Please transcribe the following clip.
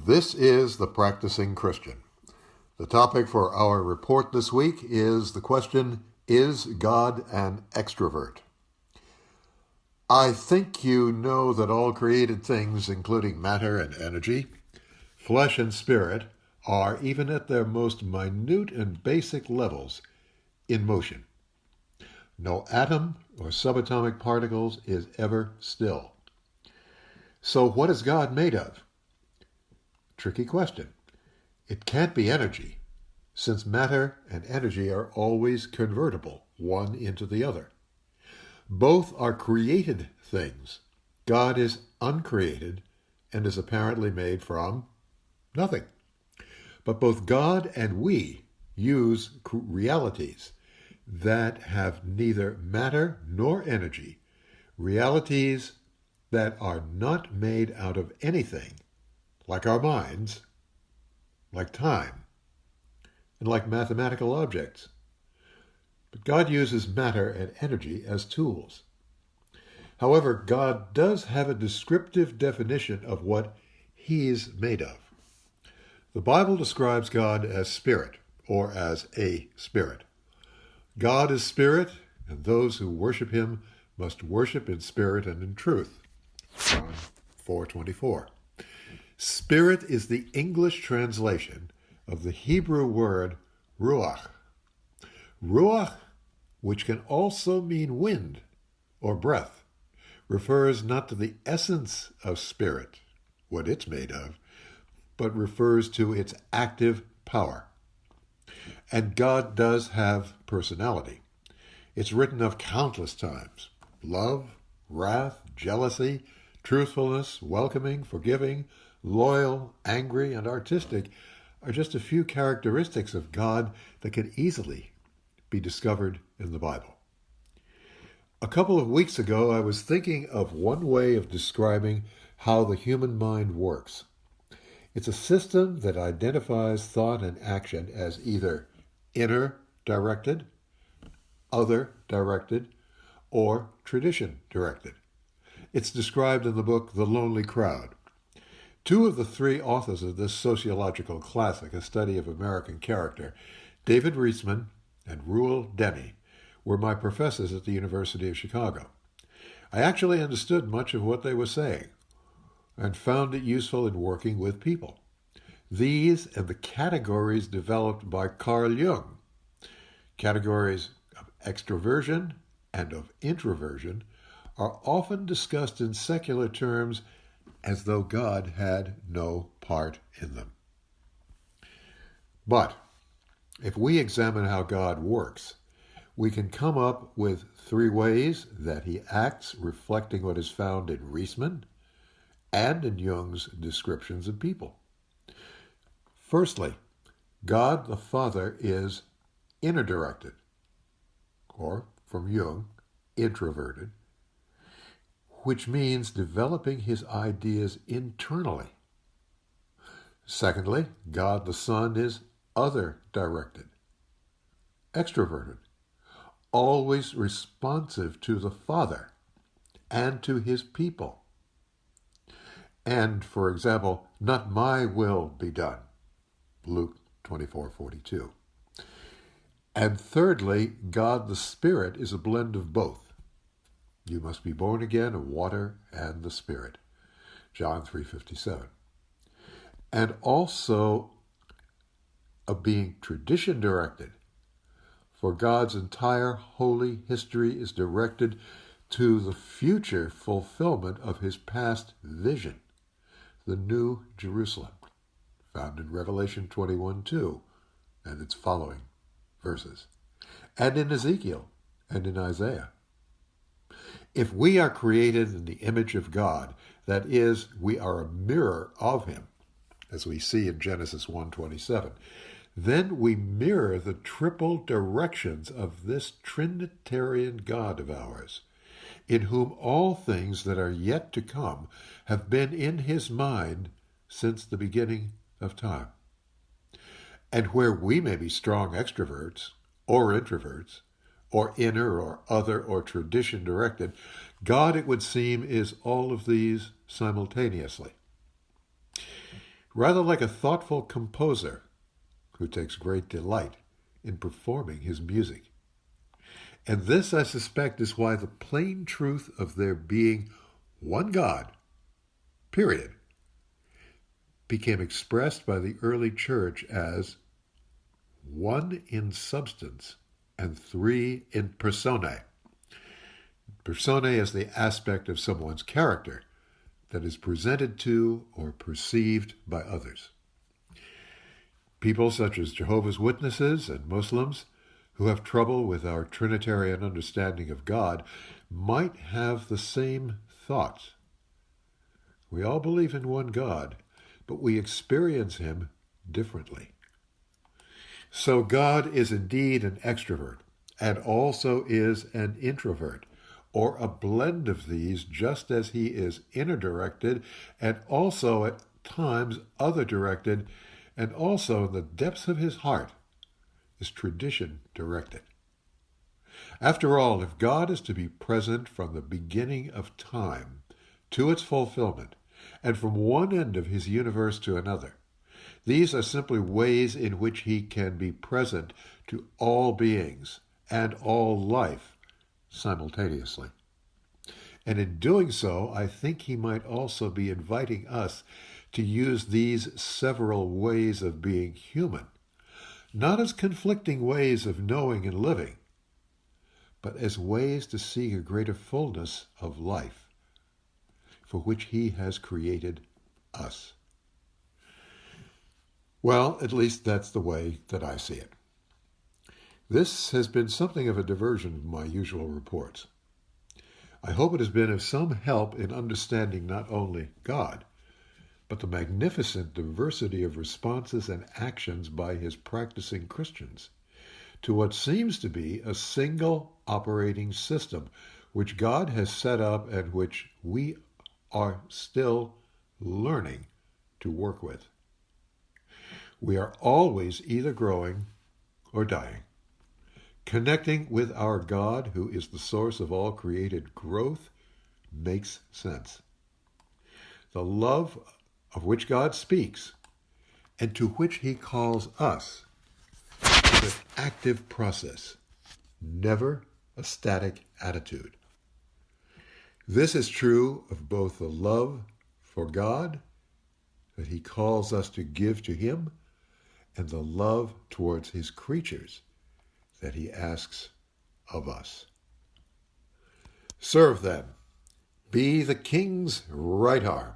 This is The Practicing Christian. The topic for our report this week is the question, is God an extrovert? I think you know that all created things, including matter and energy, flesh and spirit, are, even at their most minute and basic levels, in motion. No atom or subatomic particles is ever still. So what is God made of? Tricky question. It can't be energy, since matter and energy are always convertible, one into the other. Both are created things. God is uncreated and is apparently made from nothing. But both God and we use realities that have neither matter nor energy, realities that are not made out of anything, like our minds, like time, and like mathematical objects. But God uses matter and energy as tools. However, God does have a descriptive definition of what He's made of. The Bible describes God as spirit, or as a spirit. God is spirit, and those who worship Him must worship in spirit and in truth. John 4:24. Spirit is the English translation of the Hebrew word ruach. Ruach, which can also mean wind or breath, refers not to the essence of spirit, what it's made of, but refers to its active power. And God does have personality. It's written of countless times. Love, wrath, jealousy, truthfulness, welcoming, forgiving, loyal, angry, and artistic are just a few characteristics of God that can easily be discovered in the Bible. A couple of weeks ago, I was thinking of one way of describing how the human mind works. It's a system that identifies thought and action as either inner-directed, other-directed, or tradition-directed. It's described in the book The Lonely Crowd. Two of the three authors of this sociological classic, a study of American character, David Reisman and Reuel Denny, were my professors at the University of Chicago. I actually understood much of what they were saying and found it useful in working with people. These and the categories developed by Carl Jung, categories of extroversion and of introversion, are often discussed in secular terms as though God had no part in them. But if we examine how God works, we can come up with three ways that He acts, reflecting what is found in Reisman and in Jung's descriptions of people. Firstly, God the Father is inner-directed, or from Jung, introverted, which means developing His ideas internally. Secondly, God the Son is other-directed, extroverted, always responsive to the Father and to His people. And, for example, not my will be done, Luke 24:42. And thirdly, God the Spirit is a blend of both. You must be born again of water and the Spirit, John 3:57. And also of being tradition-directed, for God's entire holy history is directed to the future fulfillment of His past vision, the New Jerusalem, found in Revelation 21:2 and its following verses, and in Ezekiel and in Isaiah. If we are created in the image of God, that is, we are a mirror of Him, as we see in Genesis 1:27, then we mirror the triple directions of this Trinitarian God of ours, in whom all things that are yet to come have been in His mind since the beginning of time. And where we may be strong extroverts or introverts, or inner or other or tradition-directed, God, it would seem, is all of these simultaneously. rather like a thoughtful composer who takes great delight in performing his music. And this, I suspect, is why the plain truth of there being one God, period, became expressed by the early church as one in substance and three in personae. Personae is the aspect of someone's character that is presented to or perceived by others. People such as Jehovah's Witnesses and Muslims who have trouble with our Trinitarian understanding of God might have the same thoughts. We all believe in one God, but we experience him differently. So God is indeed an extrovert, and also is an introvert, or a blend of these, just as he is inner-directed and also at times other-directed, and also in the depths of his heart is tradition-directed. After all, if God is to be present from the beginning of time to its fulfillment, and from one end of his universe to another, these are simply ways in which he can be present to all beings and all life simultaneously. And in doing so, I think he might also be inviting us to use these several ways of being human, not as conflicting ways of knowing and living, but as ways to seek a greater fullness of life, for which he has created us. Well, at least that's the way that I see it. This has been something of a diversion from my usual reports. I hope it has been of some help in understanding not only God, but the magnificent diversity of responses and actions by his practicing Christians to what seems to be a single operating system which God has set up and which we are still learning to work with. We are always either growing or dying. Connecting with our God, who is the source of all created growth, makes sense. The love of which God speaks and to which he calls us is an active process, never a static attitude. This is true of both the love for God that he calls us to give to him and the love towards his creatures that he asks of us. Serve them. Be the king's right arm.